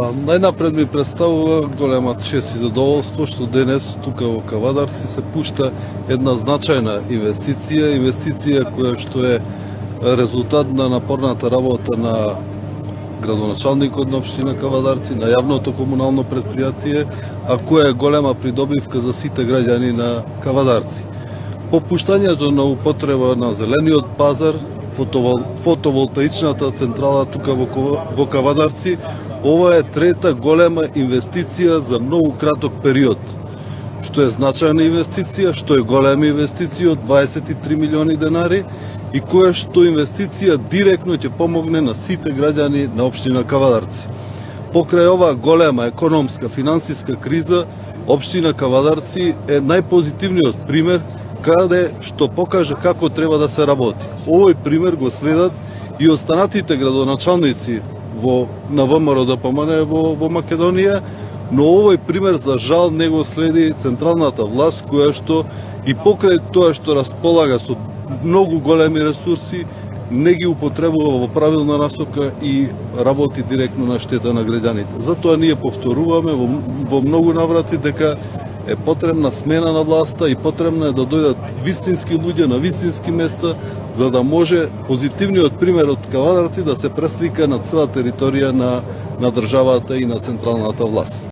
Најнапред ми представува голема чест и задоволство што денес тука во Кавадарци се пушта една значајна инвестиција која што е резултат на напорната работа на градоначалникот на општина Кавадарци, на јавното комунално предпријатие, а која е голема придобивка за сите граѓани на Кавадарци. По пуштањето на употреба на зелениот пазар, фотоволтаичната централа тука во Кавадарци, ова е трета голема инвестиција за многу краток период, што е значајна инвестиција, што е голема инвестиција од 23 милиони денари и која што инвестиција директно ќе помогне на сите граѓани на општина Кавадарци. Покрај оваа голема економска, финансиска криза, општина Кавадарци е најпозитивниот пример каде што покаже како треба да се работи. Овој пример го следат и останатите градоначалници на ВМРО ДПМН во Македонија, но овој пример за жал не го следи централната власт, која што и покрај тоа што располага со многу големи ресурси, не ги употребува во правилна насока и работи директно на штета на граѓаните. Затоа ние повторуваме во многу наврати дека е потребна смена на власта и потребно е да дојдат вистински луѓе на вистински места, за да може позитивниот пример од Кавадарци да се преслика на цела територија на државата и на централната власт.